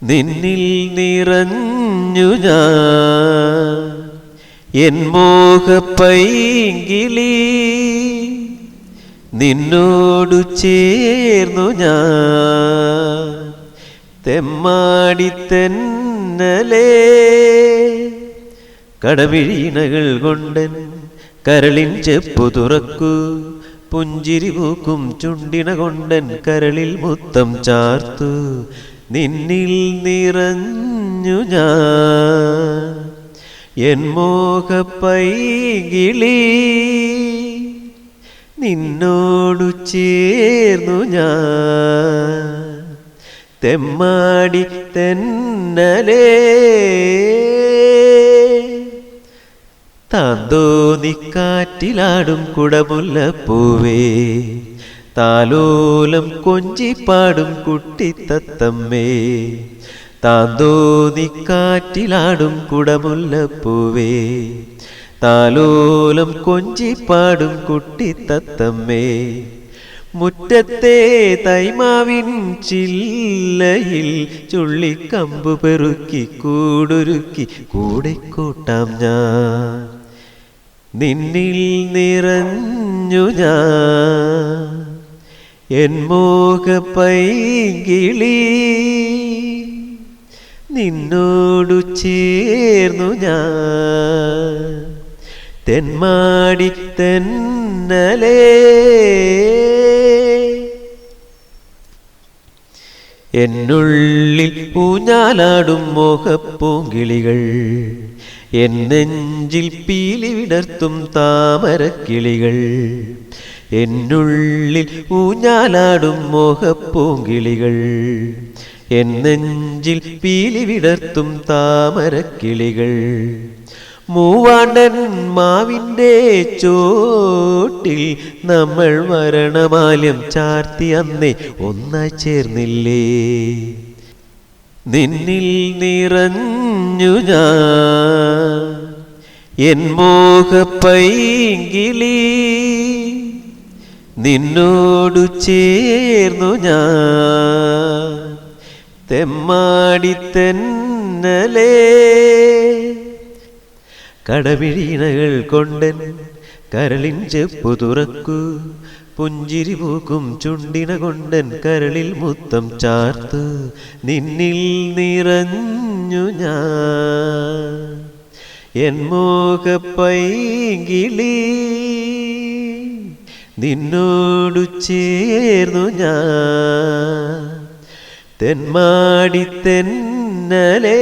നിന്നിൽ നിറഞ്ഞു ഞാൻ എൻ മോഹപ്പൈങ്കിളി, നിന്നോടു ചേർന്നു ഞാൻ തെമ്മാടിത്തെന്നലേ. കടമിഴീണകൾ കൊണ്ടൻ കരളിൻ ചെപ്പു തുറക്കൂ, പുഞ്ചിരി പൂക്കും ചുണ്ടിന കൊണ്ടൻ കരളിൽ മുത്തം ചാർത്തു. നിന്നിൽ നിറഞ്ഞു ഞാൻ എൻ മോഹപ്പൈങ്കിളി, നിന്നോടു ചേർന്നു ഞാൻ തെമ്മാടി തെന്നലേ. താന്തോന്നിക്കാറ്റിലാടും കുടമുല്ലപ്പൂവേ, താലോലം കൊഞ്ചിപ്പാടും കുട്ടിത്തത്തമ്മേ. താന്തോന്നിക്കാറ്റിലാടും കുടമുല്ലപ്പൂവേ, താലോലം കൊഞ്ചിപ്പാടും കുട്ടിത്തത്തമ്മേ. മുറ്റത്തെ തൈമാവിൻ ചില്ലയിൽ ചുള്ളിക്കമ്പു പെറുക്കി കൂടൊരുക്കി കൂടെ കൂട്ടാം ഞാൻ. നിന്നിൽ നിറഞ്ഞു ഞാൻ എൻ മോഹപ്പൈങ്കിളി, നിന്നോടു ചേർന്നു ഞാൻ തെന്മാടി തെന്നലേ. എന്നുള്ളിൽ ഊഞ്ഞാലാടും മോഹപ്പൂങ്കിളികൾ, എൻ നെഞ്ചിൽ പീലി വിടർത്തും താമരക്കിളികൾ. എന്നുള്ളിൽ ഊഞ്ഞാലാടും മോഹപ്പൂങ്കിളികൾ, എൻ നെഞ്ചിൽ പീലി വിടർത്തും താമരക്കിളികൾ. മൂവാണ്ടൻ മാവിൻ്റെ ചോട്ടിൽ നമ്മൾ മരണമാല്യം ചാർത്തി അന്നേ ഒന്നായി ചേർന്നില്ലേ. നിന്നിൽ നിറഞ്ഞു ഞാൻ എൻ മോഹപ്പൈങ്കിളി, നിന്നോടു ചേർന്നു ഞാൻ തെമ്മാടി തെന്നലേ. കടമിഴീണകൾ കൊണ്ടൻ കരളിൻ ചെപ്പു തുറക്കൂ, പുഞ്ചിരി പൂക്കും ചുണ്ടിന കൊണ്ടൻ കരളിൽ മുത്തം ചാർത്തു. നിന്നിൽ നിറഞ്ഞു ഞാൻ എൻ മോഹപ്പൈങ്കിളി, നിന്നോടു ചേർന്നു ഞാൻ തെന്മാടി തെന്നലേ.